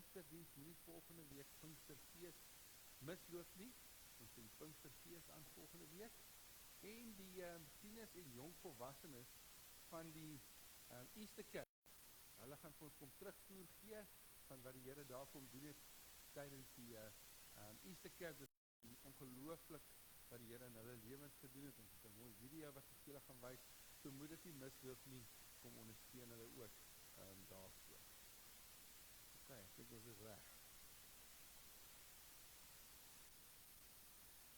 Pinksterdiens moenie volgende week Pinksterfees misloop nie. Ons het die Pinksterfees aan volgende week. En die tieners en jong volwassenes van die Easterkerk, hulle gaan vir ons kom terugvoer gee van wat die Here daar kom doen het tydens die Easterkerk. Dit is ongelooflik wat die Here in hulle lewens gedoen het. Ons het 'n mooi video wat vir julle gaan wys. So moet dit nie misloop nie, kom ondersteun hulle ook daarvoor. OK, ek dink ons is reg.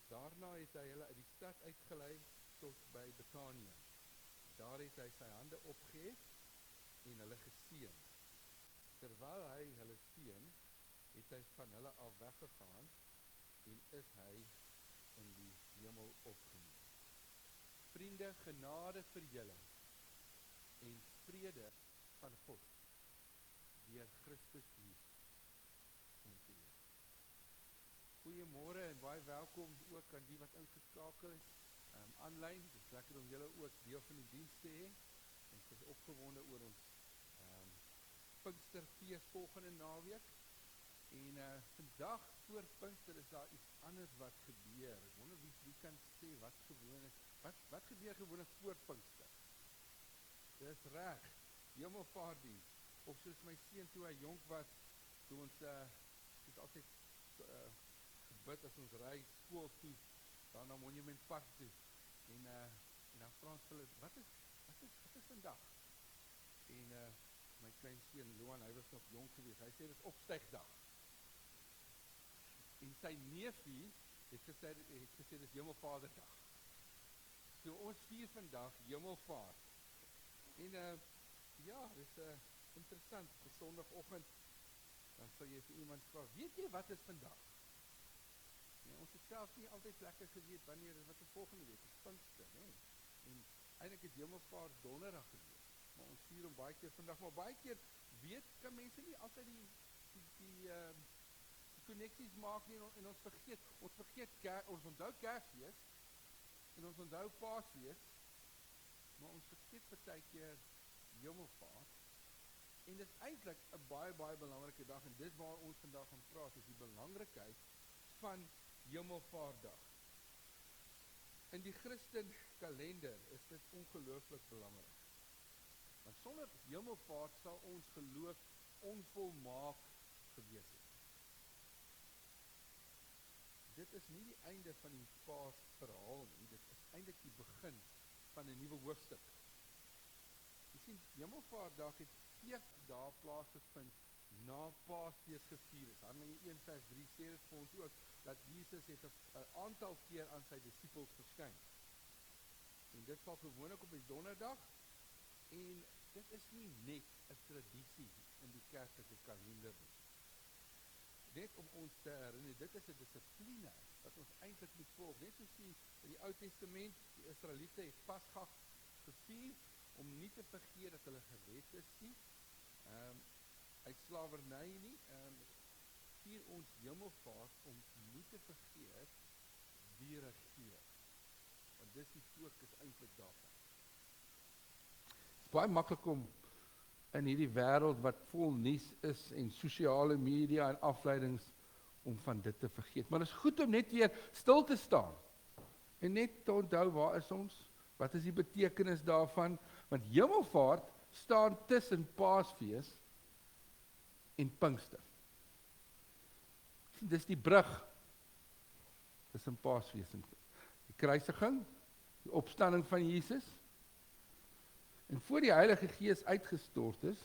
Daarna het hy hulle uit die stad uitgelei tot by Betanië. Daar het hy sy hande opgehef en hulle geseën. Terwyl hy hulle seën, het hy van hulle af weggegaan en is hy in die hemel opgeneem. Vriende, genade vir julle en vrede van God deur Christus Jesus ons Here. Goeiemôre en baie welkom ook aan die wat ingeskakel is aanlyn. Dit is lekker om julle ook deel van die diens te hê. Ons is opgewonde oor ons Pinksterfees volgende naweek. En vandag voor Pinkster is daar iets anders wat gebeur. Ek wonder wie kan sê wat gewoon is. Wat gebeur gewoonlik voor Pinkster? Dis reg, Hemelvaartdiens. Of soos my seun toe hy jonk was, toe ons het altyd gebid as ons ry skool toe, dan na Monument Park toe. En dan vra ons hulle, wat is vandag? En my klein seun Loan, hy was nog jonk geweest. Hy sê dis opstygdag. En sy neefie het gesê dis Hemelvaderdag. So ons vier vandag Hemelvaart. En ja, dis interessant. Op Sondagoggend dan sal jy vir iemand vra, weet jy wat is vandag? Ja, ons het self nie altyd lekker geweet wanneer is wat is volgende week, is Pinkster, nee. En eintlik het Hemelvaart Donderdag gewees. Maar ons vier hom baie keer vandag, maar baie keer kan mense nie altyd die koneksies maak nie en ons onthou Kersfees en ons onthou Paasfees, maar ons vergeet baie keer Hemelvaart. En dit is eintlik 'n baie belangrike dag en dis waar ons vandag gaan praat, is die belangrikheid van Hemelvaartdag. In die Christen kalender is dit ongelooflik belangrik. Want sonder Hemelvaart sal ons geloof onvolmaak gewees het. Dit is nie die einde van die Paasverhaal nie, dit is eintlik die begin van 'n nuwe hoofstuk. Jy sien, Hemelvaartdag het 40 dae plaasgevind na Paasfees gevier is. Handelinge 1:3 sê dit vir ons ook, dat Jesus het 'n aantal keer aan sy disippels verskyn. En dit val gewoonlik op die donderdag, en dit is nie net 'n tradisie in die kerklike kalender nie. Net om ons te herinner, dit is 'n dissipline wat ons eintlik moet volg. Net soos in die Ou Testament, die Israeliete het Pasga gevier, om nie te vergeet dat hulle gered is nie, uit slawerny nie, vier ons Hemelvaart om nie te vergeet wie regeer. Want dis die fokus eintlik daarvan. Het is baie maklik om in hierdie wêreld wat vol nuus is en sosiale media en afleidings om van dit te vergeet. Maar dit is goed om net weer stil te staan en net te onthou waar is ons, wat is die betekenis daarvan, want Hemelvaart staan tussen Paasfees en Pinkster. Dis die brug tussen Paasfees en die kruisiging, die opstanding van Jesus. En voor die Heilige Gees uitgestort is,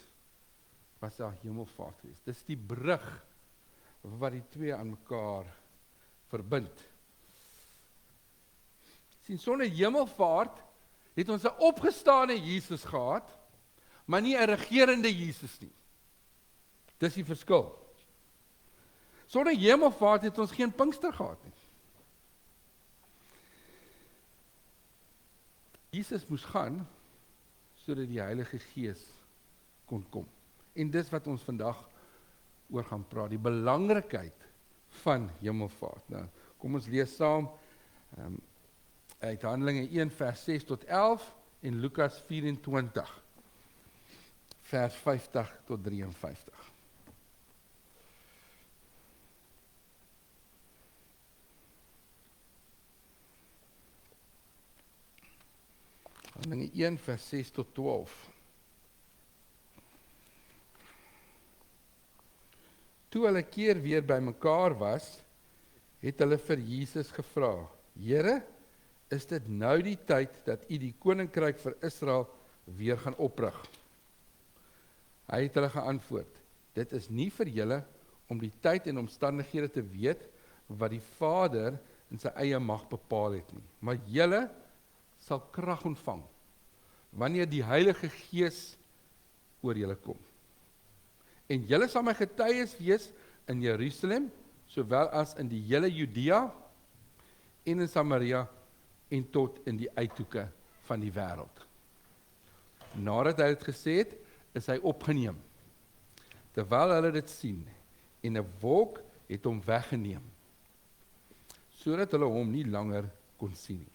was daar Hemelvaart geweest. Dis die brug wat die twee aan mekaar verbind. Sien, sonder Hemelvaart het ons 'n opgestane Jesus gehad, maar nie 'n regerende Jesus nie. Dis die verskil. Sonder Hemelvaart het ons geen Pinkster gehad nie. Jesus moes gaan sodat die Heilige Gees kon kom. En dis wat ons vandag oor gaan praat, die belangrikheid van Hemelvaart. Nou, kom ons lees saam uit Handelinge 1 vers 6 tot 11 en Lukas 24 vers 50 tot 53. Handelinge 1 vers 6 tot 12. Toe hulle keer weer by mekaar was, het hulle vir Jesus gevra, Here, is dit nou die tyd dat u die koninkryk vir Israel weer gaan oprig? Hy het hulle geantwoord, dit is nie vir julle om die tyd en omstandighede te weet wat die Vader in sy eie mag bepaal het nie, maar julle sal krag ontvang wanneer die Heilige Gees oor julle kom. En julle sal my getuies wees in Jerusalem, sowel as in die hele Judea en in Samaria en tot in die uithoeke van die wêreld. Nadat hy dit gesê het, is hy opgeneem. Terwyl hulle dit sien, en 'n wolk het hom weggeneem, sodat hulle hom nie langer kon sien nie.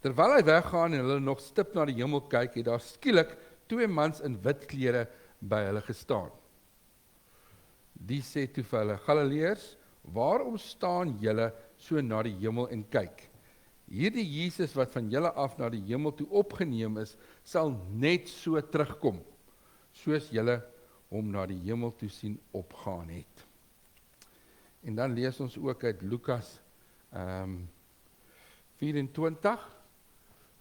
Terwyl hy weggaan en hulle nog stip na die hemel kyk, het daar skielik 2 mans in wit klere by hulle gestaan. Die sê toe vir hulle, Galileërs, waarom staan julle so na die hemel en kyk? Hierdie Jesus wat van julle af na die hemel toe opgeneem is, sal net so terugkom, soos julle hom na die hemel toe sien opgaan het. En dan lees ons ook uit Lukas 24,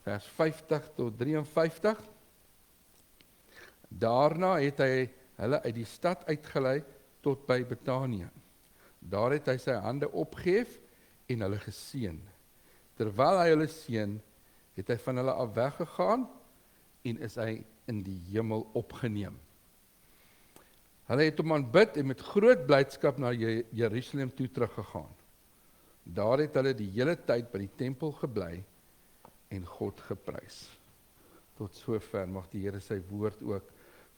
vers 50 tot 53. Daarna het hy hulle uit die stad uitgelei tot by Betanië. Daar het hy sy hande opgehef en hulle geseën. Terwyl hy hulle seën, het hy van hulle af weggegaan en is hy in die hemel opgeneem. Hulle het hom aanbid en met groot blydskap na Jerusalem toe teruggegaan. Daar het hulle die hele tyd by die tempel gebly en God geprys. Tot sover mag die Here sy woord ook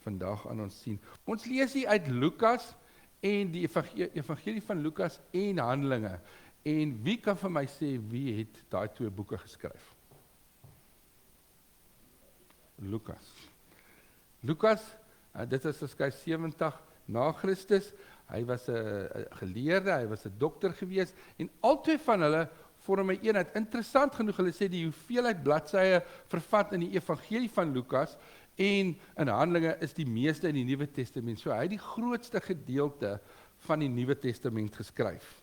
vandag aan ons sien. Ons lees hier uit Lukas en die evangelie van Lukas en Handelinge. En wie kan vir my sê wie het daai 2 boeke geskryf? Lukas, dit is geskryf 70 na Christus. Hy was 'n geleerde, hy was 'n dokter gewees en albei van hulle vorm 'n eenheid. Interessant genoeg, hulle sê die hoeveelheid bladsye vervat in die evangelie van Lukas en in Handelinge is die meeste in die Nuwe Testament. So hy het die grootste gedeelte van die Nuwe Testament geskryf.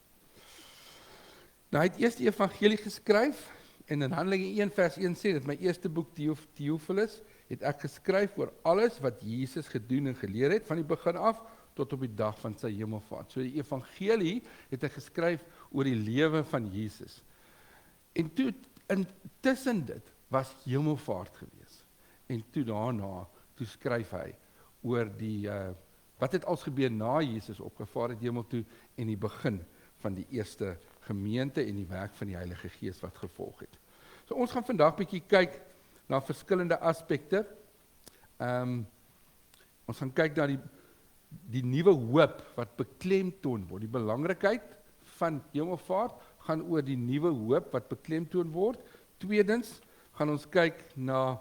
Nou hy het eers die evangelie geskryf en in Handelinge 1 vers 1 sê dit, my eerste boek Theophilus het ek geskryf oor alles wat Jesus gedoen en geleer het van die begin af tot op die dag van sy hemelvaart. So die evangelie het hy geskryf oor die lewe van Jesus. En toe intussen dit was hemelvaart gewees. En toe daarna, toe skryf hy oor die wat het als gebeur na Jesus opgevaar het hemel toe en die begin van die eerste gemeente en die werk van die Heilige Gees wat gevolg het. So ons gaan vandag bietjie kyk na verskillende aspekte. Ons gaan kyk na die nuwe hoop wat beklemtoon word. Die belangrikheid van hemelvaart gaan oor die nuwe hoop wat beklemtoon word. Tweedens gaan ons kyk na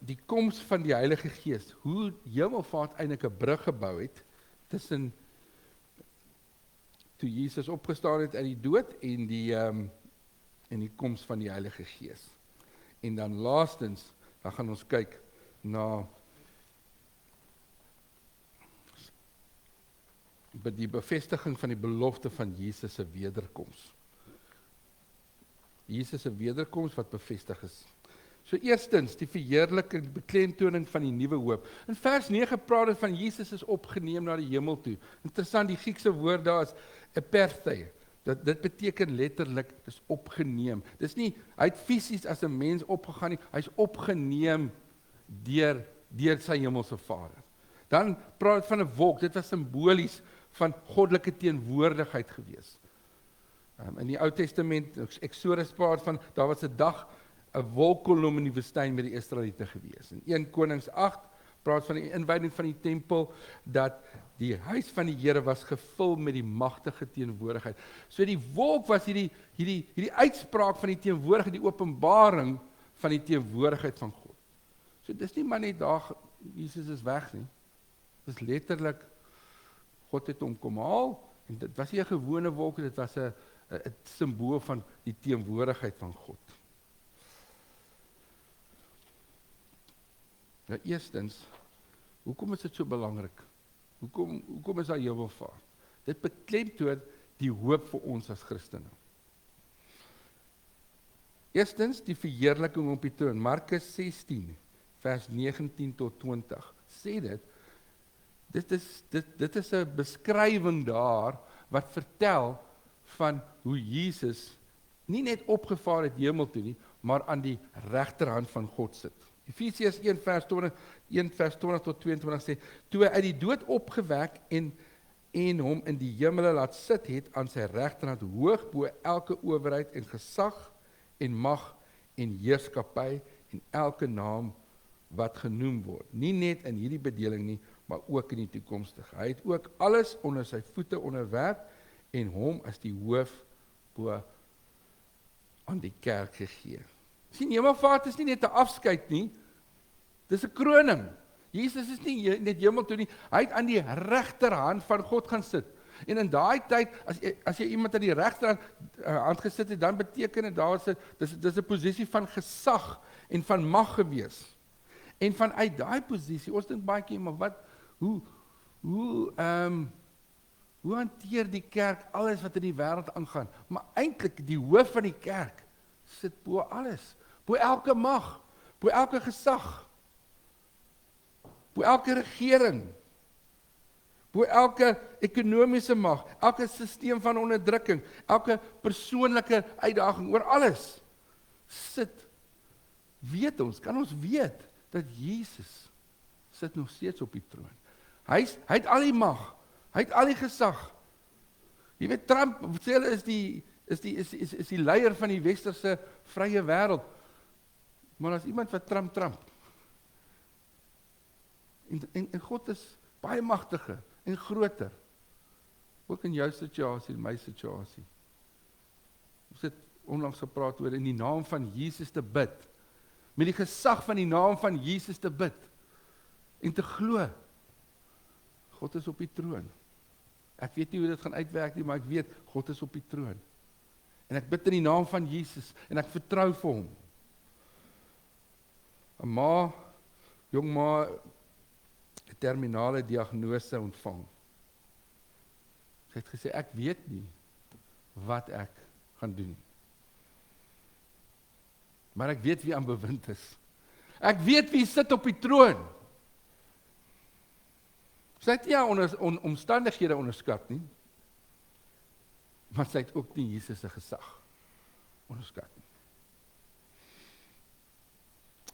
die koms van die Heilige Gees. Hoe hemelvaart eintlik 'n brug gebou het tussen toe Jesus opgestaan het uit die dood en die koms van die Heilige Gees. En dan laastens, dan gaan ons kyk na die bevestiging van die belofte van Jesus se wederkoms. Jesus se wederkoms wat bevestig is. So eerstens, die verheerliking, die beklemtoning van die nuwe hoop. In vers 9 praat dit van Jesus is opgeneem na die hemel toe. Interessant, die Griekse woord daar is eperthei. Dit beteken letterlik, is opgeneem. Dis nie, hy het fisies as 'n mens opgegaan nie, hy's opgeneem deur sy hemelse Vader. Dan praat van 'n wolk, dit was simbolies van goddelike teenwoordigheid gewees. In die Ou Testament, Exodus praat van, daar was 'n dag, 'n wolkkolom in die woestyn met die Israeliete gewees. In 1 Konings 8 praat van die inwyding van die tempel, dat die huis van die Here was gevul met die magtige teenwoordigheid. So die wolk was hierdie uitspraak van die teenwoordigheid, die openbaring van die teenwoordigheid van God. So dis nie maar net daar, Jesus is weg nie. Dis letterlik, God het hom kom haal, en dit was nie 'n gewone wolk, dit was 'n simbool van die teenwoordigheid van God. Nou eerstens, hoekom is dit so belangrik? Hoekom is daar hemelvaart? Dit beklemtoon die hoop vir ons as Christene. Eerstens, die verheerliking op die troon. Markus 16, vers 19 tot 20, sê dit is 'n beskrywing daar, wat vertel van hoe Jesus nie net opgevaar het hemel toe nie, maar aan die regterhand van God sit. Efesiërs 1 vers 20 tot 22 sê, toe hy uit die dood opgewek en hom in die hemele laat sit het, aan sy regterhand hoog bo elke owerheid en gesag en mag en heerskappy en elke naam wat genoem word. Nie net in hierdie bedeling nie, maar ook in die toekomstige. Hy het ook alles onder sy voete onderwerp en hom as die hoof bo aan die kerk gegee. Sien, hemelvaart is nie net 'n afskeid nie, dis 'n kroning. Jesus is nie net hemel toe nie, hy het aan die regterhand van God gaan sit. En in daai tyd, as jy iemand aan die regterhand gesit het, dan beteken dit daar dis 'n posisie van gesag en van mag gewees. En vanuit daai posisie, ons dink baie keer, maar hoe hanteer die kerk alles wat in die wêreld aangaan? Maar eintlik die hoof van die kerk sit bo alles, bo elke mag, bo elke gesag, bo elke regering, bo elke ekonomiese mag, elke stelsel van onderdrukking, elke persoonlike uitdaging, oor alles sit, kan ons weet, dat Jesus sit nog steeds op die troon. Hy het al die mag, hy het al die gesag. Jy weet, Trump, sê hulle is die leier van die westerse vrye wêreld. Maar as iemand wat Trump. En God is baie magtiger en groter. Ook in jou situasie, in my situasie. Ons het onlangs gepraat oor in die naam van Jesus te bid. Met die gesag van die naam van Jesus te bid. En te glo. God is op die troon. Ek weet nie hoe dit gaan uitwerk nie, maar ek weet, God is op die troon. En ek bid in die naam van Jesus, en ek vertrou vir hom. 'n jong ma, 'n terminale diagnose ontvang. Sy het gesê, ek weet nie wat ek gaan doen. Maar ek weet wie aan bewind is. Ek weet wie sit op die troon. Sy het nie omstandighede onderskat nie, maar sy het ook nie Jesus se gesag onderskat nie.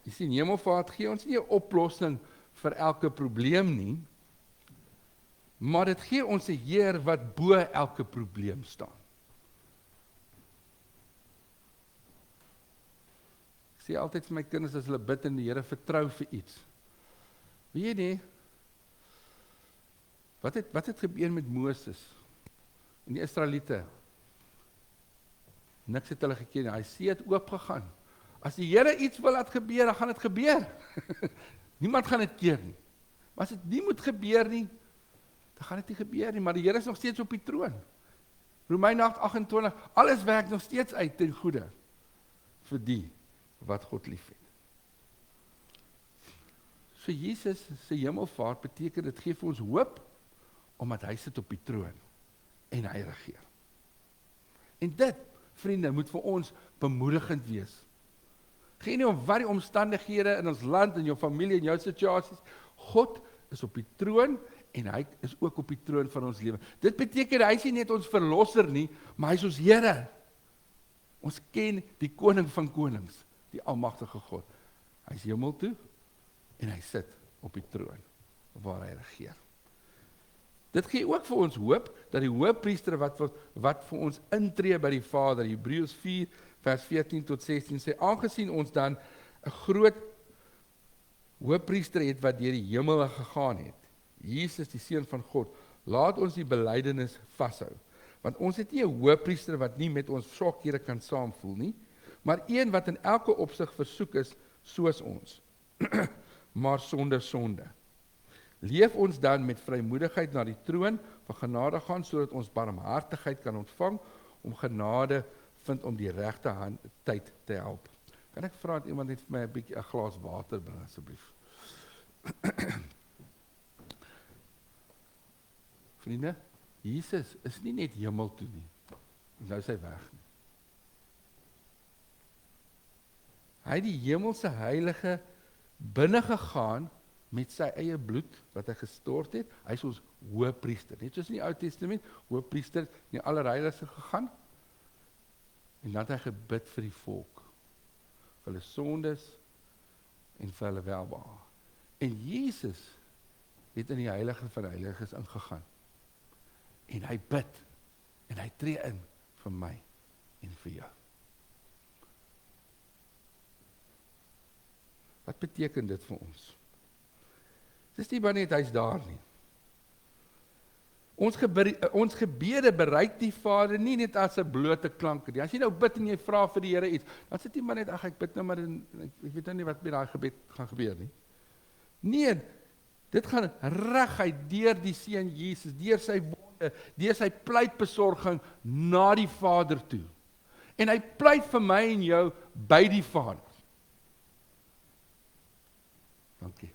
Jy sien, hemelvaart gee ons nie 'n oplossing vir elke probleem nie, maar dit gee ons 'n Heer wat bo elke probleem staan. Ek sê altyd vir my kinders as hulle bid en die Here vertrou vir iets. Weet jy nie, wat het gebeur met Moses en die Israeliete? Niks het hulle geken nie, hy see het oopgegaan. As die Here iets wil laat gebeur, dan gaan dit gebeur. Niemand gaan dit keer nie. Maar as dit nie moet gebeur nie, dan gaan dit nie gebeur nie, maar die Here is nog steeds op die troon. Romeine 8:28, alles werk nog steeds uit ten goeie vir die wat God liefhet. So Jesus se hemelvaart beteken, dit gee vir ons hoop, omdat hy sit op die troon en hy regeer. En dit, vriende, moet vir ons bemoedigend wees. Geen nie om wat die omstandighede in ons land, in jou familie, in jou situasies, God is op die troon en hy is ook op die troon van ons lewe. Dit beteken, hy is nie net ons verlosser nie, maar hy is ons Here. Ons ken die koning van konings, die almagtige God. Hy is hemel toe en hy sit op die troon waar hy regeer. Dit gee ook vir ons hoop, dat die hoëpriester wat vir ons intree by die Vader, Hebreërs 4, vers 14 tot 16, sê, aangesien ons dan 'n groot hoëpriester het wat deur die hemele gegaan het, Jesus die Seun van God, laat ons die belydenis vashou, want ons het nie 'n hoëpriester wat nie met ons swakhede kan saamvoel nie, maar een wat in elke opsig versoek is, soos ons, maar sonder sonde. Leef ons dan met vrymoedigheid na die troon van genade gaan, sodat ons barmhartigheid kan ontvang, om genade vind om die regte tyd te help. Kan ek vra dat iemand net vir my 'n glas water bring asseblief? Vriende, Jesus is nie net hemel toe nie. Nou is hy weg nie. Hy het die hemelse heilige binne gegaan met sy eie bloed wat hy gestort het. Hy is ons hoëpriester. Net soos in die Ou Testament, hoëpriester in die Allerheiligste gegaan. En dan het hy gebid vir die volk, vir hulle sondes en vir hulle welbehae. En Jesus het in die heilige van heiliges ingegaan. En hy bid, en hy tree in vir my en vir jou. Wat beteken dit vir ons? Dis nie maar net hy's daar nie. Ons gebede bereik die Vader nie net as 'n blote klank nie. As jy nou bid en jy vra vir die Here iets, dan sit jy maar net, ek bid nou maar en ek weet nou nie wat met daai gebed gaan gebeur nie. Nee, dit gaan reguit deur die Seun Jesus, deur sy wonde, deur sy pleitbesorging na die Vader toe. En hy pleit vir my en jou by die Vader. Dankie.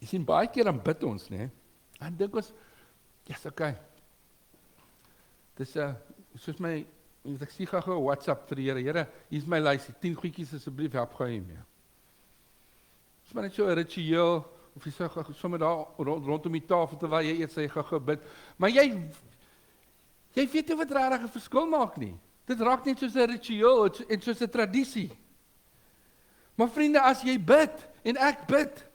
Jy sien, baie keer dan bid ons, né? En dink ons, yes, okay. Dis soos my, ek sê gou WhatsApp vir die Here, Here, hier is my lysie, 10 goedjies asseblief, help gou hiermee. Dis maar net so 'n ritueel, of jy sê sommer daar rondom die tafel terwyl jy eet, sê gou bid. Maar jy weet nie wat regtig 'n verskil maak nie. Dit raak net soos 'n ritueel en soos 'n tradisie. Maar vriende, as jy bid en ek bid,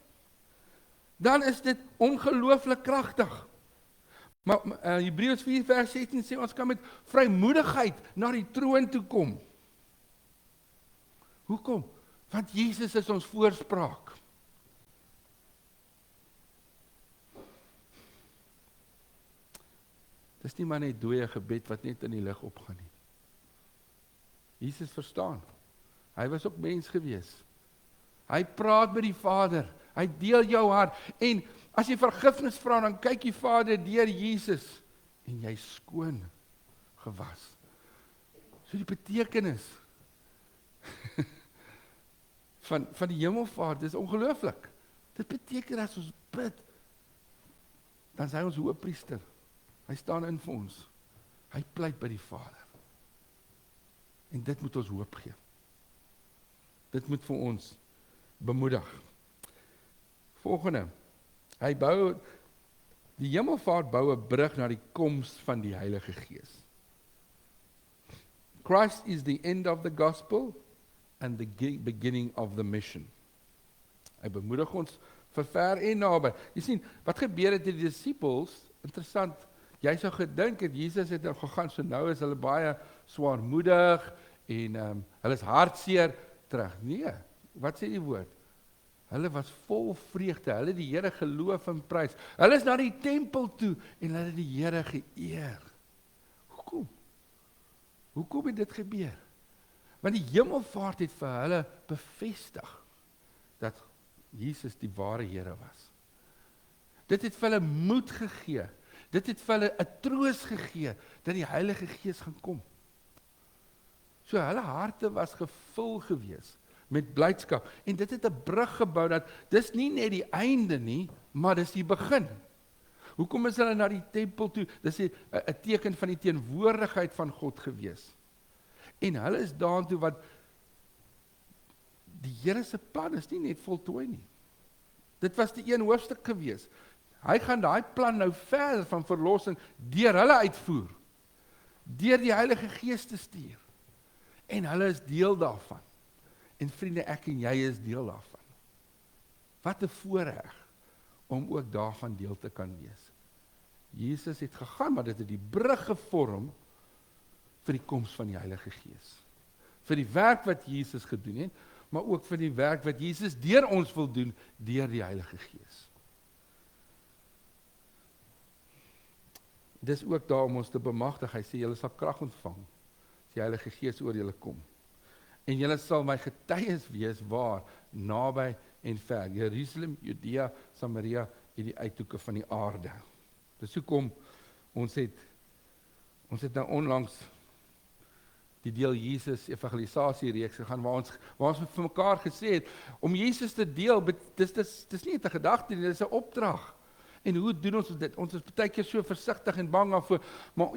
dan is dit ongelooflik kragtig. Maar Hebreërs 4 vers 16 sê ons kan met vrymoedigheid na die troon toe kom. Hoekom? Want Jesus is ons voorspraak. Dis nie maar net dooie gebed wat net in die lug opgaan nie. Jesus verstaan. Hy was ook mens gewees. Hy praat met die Vader. Hy deel jou hart. En as jy vergifnis vra, dan kyk die Vader deur Jesus en jy skoon gewas. So die betekenis van die hemelvaart, dis ongelooflik. Dit beteken as ons bid, dan is hy ons hoëpriester. Hy staan in vir ons. Hy pleit by die Vader. En dit moet ons hoop gee. Dit moet vir ons bemoedig. Volgende. Die hemelvaart bou 'n brug na die koms van die Heilige Gees. Christ is the end of the gospel and the beginning of the mission. Hy bemoedig ons vir ver en naby. Jy sien, wat gebeur het met die disippels? Interessant. Jy sou gedink het Jesus het gegaan, so nou is hulle baie swaarmoedig en hulle is hartseer terug. Nee, wat sê die woord? Hulle was vol vreugde, hulle het die Here geloof en prys. Hulle is na die tempel toe en hulle het die Here geëer. Hoekom? Hoekom het dit gebeur? Want die hemelvaart het vir hulle bevestig dat Jesus die ware Here was. Dit het vir hulle moed gegee. Dit het vir hulle 'n troos gegee dat die Heilige Gees gaan kom. So hulle harte was gevul gewees met blydskap. En dit het 'n brug gebou dat dis nie net die einde nie, maar dis die begin. Hoekom is hulle na die tempel toe? Dis 'n teken van die teenwoordigheid van God gewees. En hulle is daartoe wat die Here se plan is nie net voltooi nie. Dit was die een hoofstuk gewees. Hy gaan daai plan nou verder van verlossing deur hulle uitvoer. Deur die Heilige Gees te stuur. En hulle is deel daarvan. En vriende, ek en jy is deel daarvan. Wat 'n voorreg om ook daarvan deel te kan wees. Jesus het gegaan, maar dit het die brug gevorm vir die koms van die Heilige Gees. Vir die werk wat Jesus gedoen het, maar ook vir die werk wat Jesus deur ons wil doen, deur die Heilige Gees. Dis ook daar om ons te bemagtig. Hy sê, julle sal krag ontvang, as die Heilige Gees oor julle kom. En julle sal my getuies wees waar, naby en ver, Jerusalem, Judea, Samaria en die uithoeke van die aarde. Dis hoekom ons het nou onlangs die deel Jesus evangelisasie reeks gegaan, waar ons vir mekaar gesê het, om Jesus te deel, dis nie 'n gedagte nie, dis 'n opdrag. En hoe doen ons dit? Ons is baie keer so versigtig en bang daarvoor, maar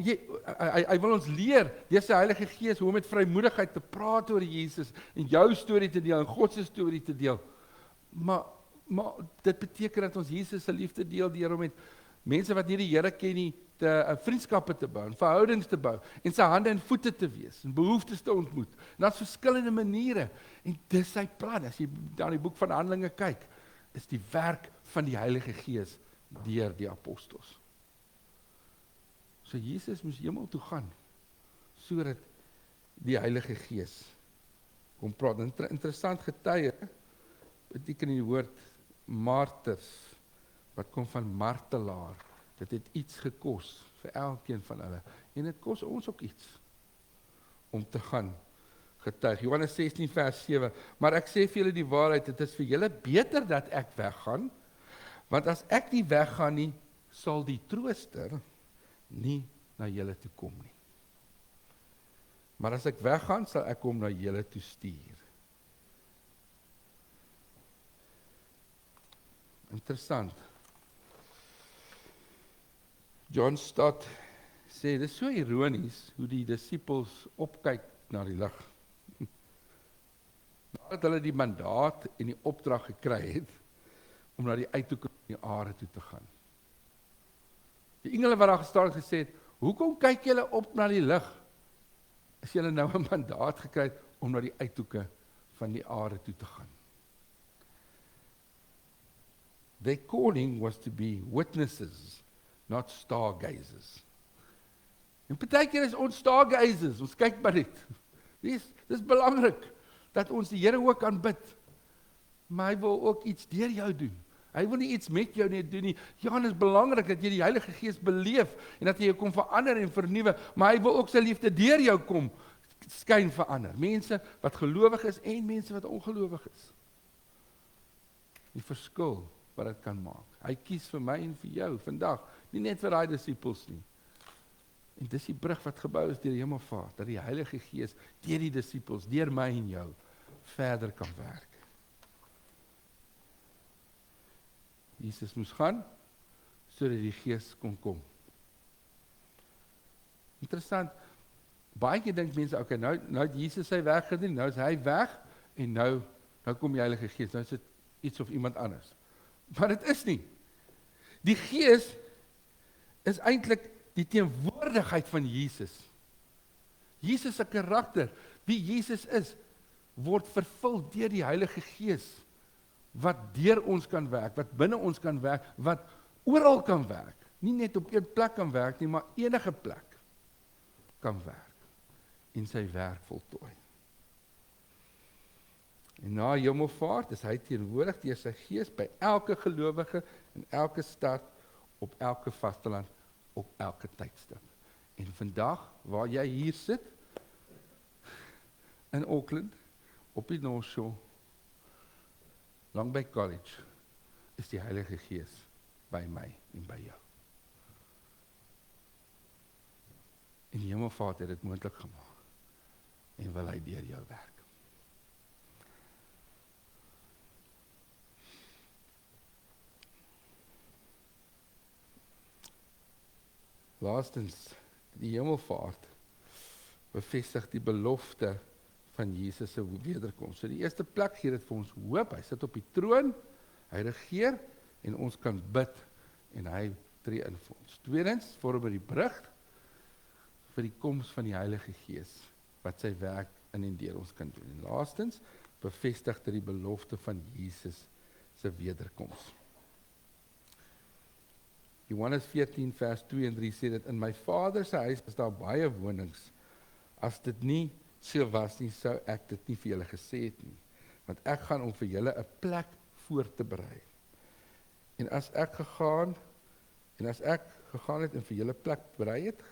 hy wil ons leer, deur sy Heilige Gees, hoe om met vrymoedigheid te praat oor Jesus, en jou storie te deel, en God se storie te deel. Maar dit beteken dat ons Jesus se liefde deel, deur om met mense wat nie die Here ken nie, vriendskappe te bou, en verhoudings te bou, en sy hande en voete te wees, en behoeftes te ontmoet. En daar's verskillende maniere, en dis sy plan. As jy dan die boek van Handelinge kyk, is die werk van die Heilige Gees deur die apostels. So Jesus moes hemel toe gaan, sodat die Heilige Gees kom praat. Interessant getuie, beteken die woord marters, wat kom van martelaar. Dit het iets gekos vir elkeen van hulle. En dit kos ons ook iets om te gaan getuig. Johannes 16 vers 7. Maar ek sê vir julle die waarheid, dit is vir julle beter dat ek weggaan, want as ek nie weggaan nie, sal die trooster nie na julle toe kom nie. Maar as ek weggaan, sal ek hom na julle toe stuur. Interessant. John Stott sê, dit is so ironies, hoe die disippels opkyk na die lig. Nadat hulle die mandaat en die opdrag gekry het, om na die uithoeke van die aarde toe te gaan. Die engele wat daar gestaan het gesê het, hoekom kyk julle op na die lig, as julle nou 'n mandaat gekry het, om na die uithoeke van die aarde toe te gaan? Their calling was to be witnesses, not stargazers. En partykeer is ons stargazers, ons kyk maar net. Dis belangrik, dat ons die Here ook aanbid, maar hy wil ook iets deur jou doen. Hy wil nie iets met jou net doen nie. Ja, dit is belangrik dat jy die Heilige Gees beleef, en dat hy jou kom verander en vernuwe, maar hy wil ook sy liefde deur jou kom skyn verander. Mense wat gelowig is, en mense wat ongelowig is. Die verskil wat dit kan maak. Hy kies vir my en vir jou vandag, nie net vir daai disippels nie. En dis die brug wat gebou is deur die Hemelvaart, dat die Heilige Gees deur die disippels, deur my en jou, verder kan werk. Jesus moes gaan, sodat die Gees kon kom. Interessant, baie keer dink mense, okay, nou het Jesus sy werk gedoen, nou is hy weg, en nou kom die Heilige Gees, nou is dit iets of iemand anders. Maar dit is nie. Die Gees is eintlik die teenwoordigheid van Jesus. Jesus se karakter, wie Jesus is, word vervul deur die Heilige Gees, wat deur ons kan werk, wat binne ons kan werk, wat oral kan werk. Nie net op een plek kan werk nie, maar enige plek kan werk en sy werk voltooi. En na Hemelvaart is hy teenwoordig deur sy Gees by elke gelowige in elke stad, op elke vasteland, op elke tydstip. En vandag, waar jy hier sit, in Auckland, op die North Shore, lang by college, is die Heilige Gees by my en by jou. En die Hemelvaart het dit moontlik gemaak, en wil hy deur jou werk. Laastens, die Hemelvaart bevestig die belofte van Jesus se wederkoms. So die eerste plek gee dit vir ons hoop, hy sit op die troon, hy regeer, en ons kan bid, en hy tree in vir ons. Tweedens, vorm die brug vir die koms van die Heilige Gees, wat sy werk in en deur ons kan doen. En laastens, bevestig dit die belofte van Jesus se wederkoms. Johannes 14 vers 2 en 3 sê dit, in my Vader se huis is daar baie wonings. As dit nie so was nie, sou ek dit nie vir julle gesê het nie. Want ek gaan om vir julle 'n plek voor te berei. En as ek gegaan het en vir julle plek berei het,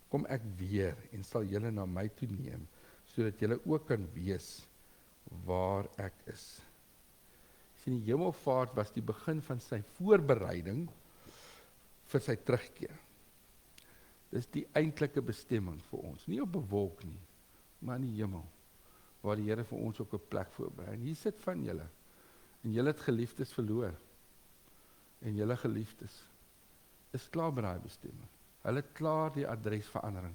kom ek weer en sal julle na my toe neem, sodat julle ook kan weet waar ek is. Die Hemelvaart was die begin van sy voorbereiding vir sy terugkeer. Dis die eintlike bestemming vir ons, nie op 'n wolk nie, maar in die hemel, waar die Here vir ons ook 'n plek voorberei. En hier sit van julle, en julle het geliefdes verloor, en julle geliefdes is klaar by daai bestemming. Hulle het klaar die adresverandering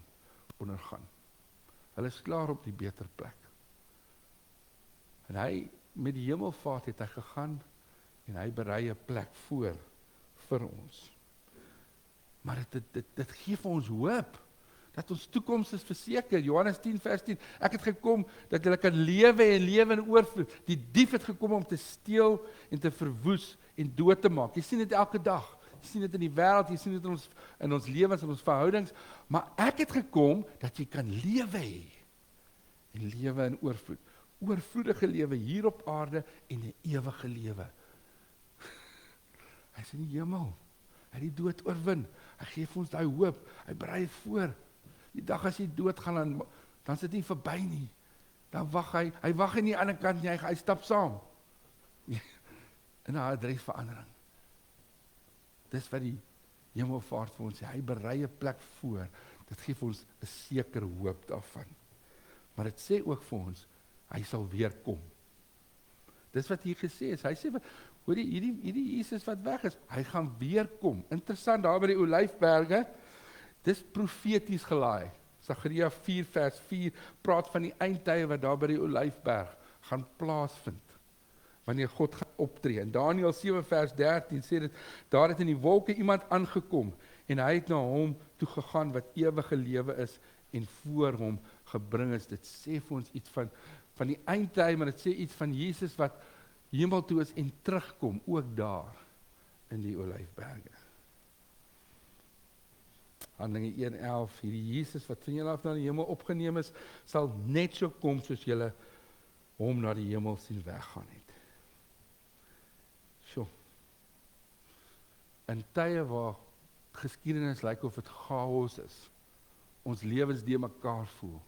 ondergaan. Hulle is klaar op die beter plek. En hy, met die hemelvaart het hy gegaan, en hy berei 'n plek voor vir ons. Maar dit gee vir ons hoop, dat ons toekoms is verseker. Johannes 10 vers 10, ek het gekom, dat julle kan lewe en lewe in oorvloed. Die dief het gekom om te steel, en te verwoes, en dood te maak. Jy sien dit elke dag, jy sien dit in die wêreld, jy sien dit in ons lewens, in ons verhoudings, maar ek het gekom, dat jy kan lewe hê, en lewe in oorvloed. Oorvloedige lewe hier op aarde, en 'n ewige lewe. Hy is in die hemel, hy het die dood oorwin, hy gee vir ons daai hoop, hy berei dit voor. Die dag as jy dood gaan, dan is dit nie verby nie. Dan wag hy wag nie aan die ander kant nie, hy stap saam. In 'n adresverandering. Dis wat die hemelvaart vir ons sê, hy berei 'n plek voor. Dit gee vir ons 'n sekere hoop daarvan. Maar dit sê ook vir ons, hy sal weer kom. Dis wat hier gesê is. Hy sê, hoor jy, hierdie Jesus wat weg is, hy gaan weer kom. Interessant, daar by die Olyfberge, dis profeties gelaai. Sagaria 4 vers 4 praat van die eindtye wat daar by die Olyfberg gaan plaasvind, wanneer God gaan optree. En Daniël 7 vers 13 sê dit, daar het in die wolke iemand aangekom, en hy het na hom toe gegaan wat ewige lewe is, en voor hom gebring is. Dit sê vir ons iets van die eindtye, maar dit sê iets van Jesus wat hemel toe is en terugkom, ook daar in die Olyfberge. Handelinge 1:11, hierdie Jesus wat van julle af na die hemel opgeneem is, sal net so kom soos julle hom na die hemel sien weggaan het. So, in tye waar geskiedenis lyk of dit chaos is, ons lewens de mekaar voel,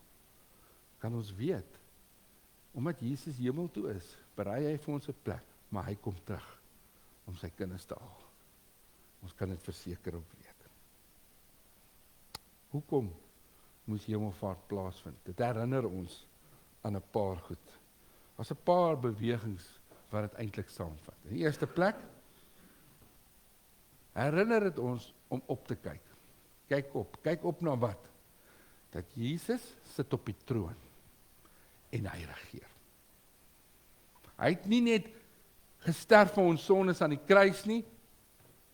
kan ons weet, omdat Jesus hemel toe is, berei hy vir ons 'n plek, maar hy kom terug om sy kinders te haal. Ons kan dit verseker op weet. Hoekom moes hemelvaart plaasvind? Dit herinner ons aan 'n paar goed. Daar's 'n paar bewegings wat dit eintlik saamvat. In die eerste plek, herinner dit ons om op te kyk. Kyk op na wat? Dat Jesus sit op die troon en hy regeer. Hy het nie net gesterf vir ons sondes aan die kruis nie,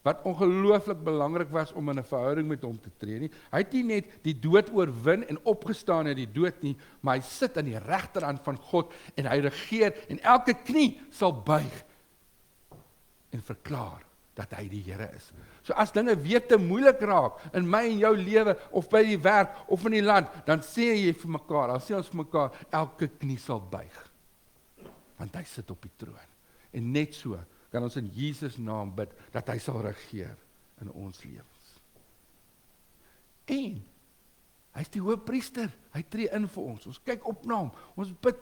wat ongelooflik belangrik was om in 'n verhouding met hom te tree nie. Hy het nie net die dood oorwin en opgestaan uit die dood nie, maar hy sit aan die regterhand van God en hy regeer en elke knie sal buig en verklaar dat hy die Here is. So as dinge weer te moeilik raak in my en jou lewe of by die werk of in die land, dan sê jy vir mekaar, dan sê ons vir mekaar, elke knie sal buig. Want hy sit op die troon. En net so kan ons in Jesus naam bid, dat hy sal regeer in ons lewens. En, hy is die hoëpriester, hy tree in vir ons, ons kyk op na hom, ons bid,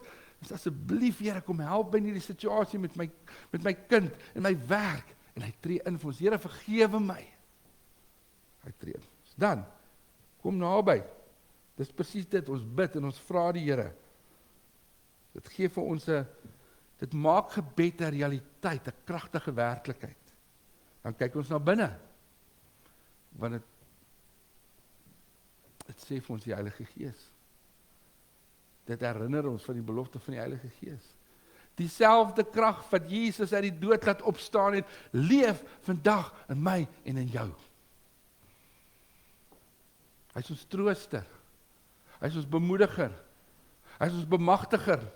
asseblief Here, kom help in hierdie situasie met my kind, en my werk, en hy tree in vir ons, Here vergewe my, hy tree in vir ons. Dan, kom naby, dis presies dit, ons bid en ons vra die Here, dit gee vir ons dit maak gebed 'n realiteit, 'n kragtige werklikheid. Dan kyk ons na binne, want dit sê vir ons die Heilige Gees. Dit herinner ons van die belofte van die Heilige Gees. Dieselfde krag wat Jesus uit die dood laat opstaan het, leef vandag in my en in jou. Hy is ons trooster, hy is ons bemoediger, hy is ons bemagtiger.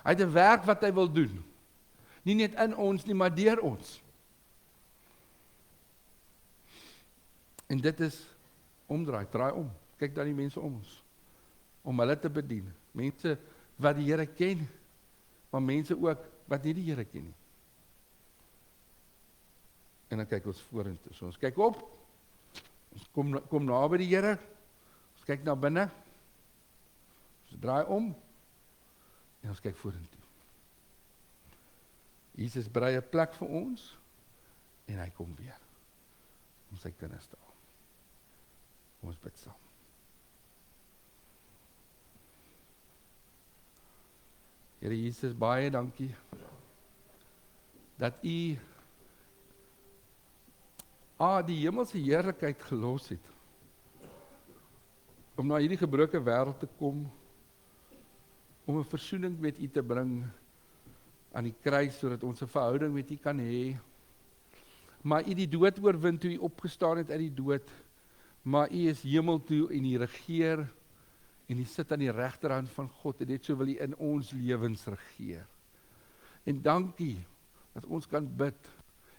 Hy het 'n werk wat hy wil doen. Nie net in ons nie, maar deur ons. En dit is draai om. Kyk dan die mense om ons. Om hulle te bedien. Mense wat die Here ken, maar mense ook wat nie die Here ken nie. En dan kyk ons vorentoe. So ons kyk op. Ons kom naby die Here. Ons kyk na binne. Ons draai om. En ons kyk vorentoe. Jesus berei 'n plek vir ons en hy kom weer om sy kinders te haal. Ons bid saam. Here Jesus, baie dankie dat U die hemelse heerlikheid gelos het om na hierdie gebroke wêreld te kom, om 'n versoening met U te bring aan die kruis, sodat ons 'n verhouding met U kan hê. Maar U die dood oorwin toe U opgestaan het uit die dood, maar U is hemel toe en U regeer, en U sit aan die regterhand van God, en net so wil U in ons lewens regeer. En dankie dat ons kan bid.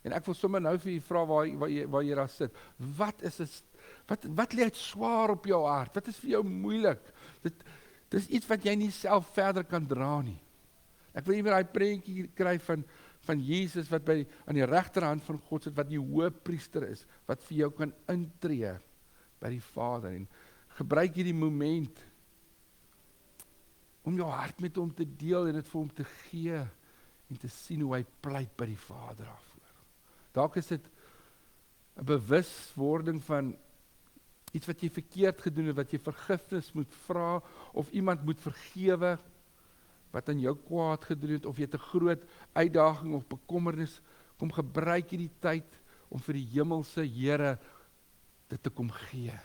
En ek wil sommer nou vir U vra waar jy daar sit. Wat lê swaar op jou hart? Wat is vir jou moeilik? Dit is iets wat jy nie self verder kan dra nie. Ek wil iemand daai prentjie kry van Jesus wat aan die regterhand van God sit, wat die hoëpriester is, wat vir jou kan intree by die Vader. En gebruik hierdie moment om jou hart met hom te deel en dit vir hom te gee en te sien hoe hy pleit by die Vader daarvoor. Dalk is dit 'n bewuswording van iets wat jy verkeerd gedoen het, wat jy vergifnis moet vra, of iemand moet vergewe wat aan jou kwaad gedoen het, of jy het 'n groot uitdaging of bekommernis, kom gebruik hierdie tyd om vir die hemelse Here dit te kom gee.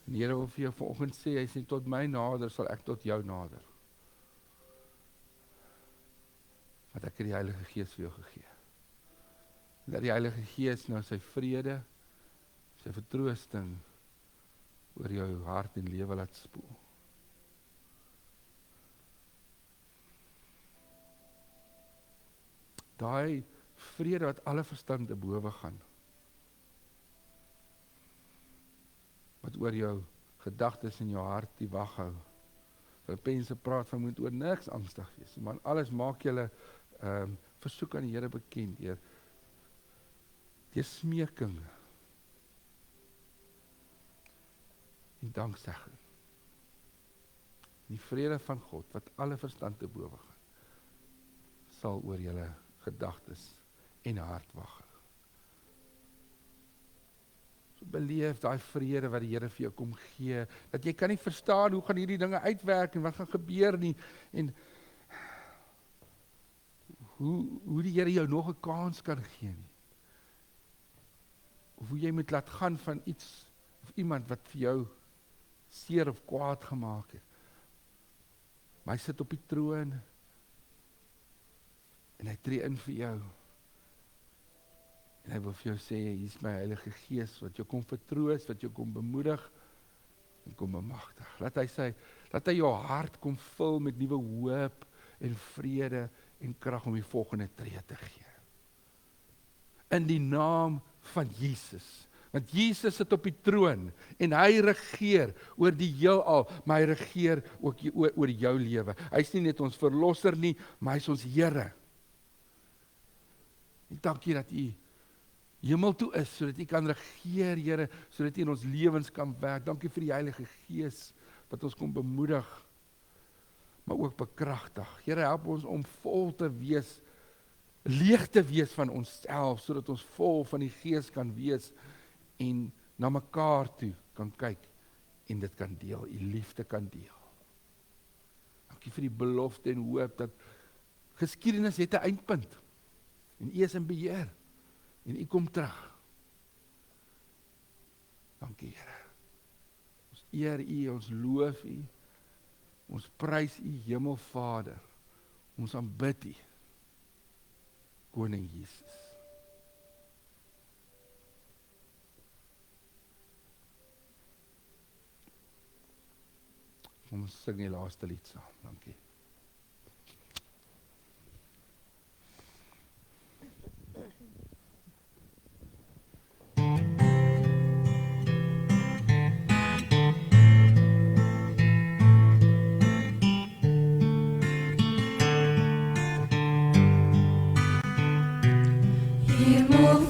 En die Here wil vir jou vanoggend sê, hy sê, tot my nader sal ek tot jou nader. Want ek het die Heilige Gees vir jou gegee. Dat die Heilige Gees nou sy vrede, sy vertroosting oor jou hart en lewe laat spoel. Daai vrede wat alle verstand te bowe gaan, wat oor jou gedagtes en jou hart die wag hou. Filippense praat van moet oor niks angstig wees, maar alles maak julle versoek aan die Here bekend deur smeking en danksegging. Die vrede van God wat alle verstand te bowe gaan, sal oor julle gedagtes en hart wag. So beleef daai vrede wat die Here vir jou kom gee, dat jy kan nie verstaan hoe gaan hierdie dinge uitwerk en wat gaan gebeur nie, en hoe die Here jou nog 'n kans kan gee nie. Of hoe jy moet laat gaan van iets of iemand wat vir jou seer of kwaad gemaak het. Maar hy sit op die troon en hy tree in vir jou. En hy wil vir jou sê, hier is my Heilige Gees wat jou kom vertroos, wat jou kom bemoedig en kom bemagtig. Laat hy jou hart kom vul met nuwe hoop en vrede en krag om die volgende tree te gee. In die naam van Jesus. Want Jesus sit op die troon en hy regeer oor die heelal, maar hy regeer ook oor jou lewe. Hy is nie net ons verlosser nie, maar hy is ons Here. En dankie dat U hemel toe is, sodat U kan regeer, Here, sodat U in ons lewens kan werk. Dankie vir die Heilige Gees, wat ons kom bemoedig, maar ook bekragtig. Here, help ons om vol te wees, leeg te wees van onsself, sodat ons vol van die Gees kan wees, en na mekaar toe kan kyk, en dit kan deel, U liefde kan deel. Dankie vir die belofte en hoop, dat geskiedenis het 'n eindpunt, en U is in beheer, en U kom terug. Dankie, Here. Ons eer U, ons loof U, ons prys U, Hemelvader, ons aanbid U, Koning Jesus. Ons sing die laaste lied saam. Dankie. Hier mag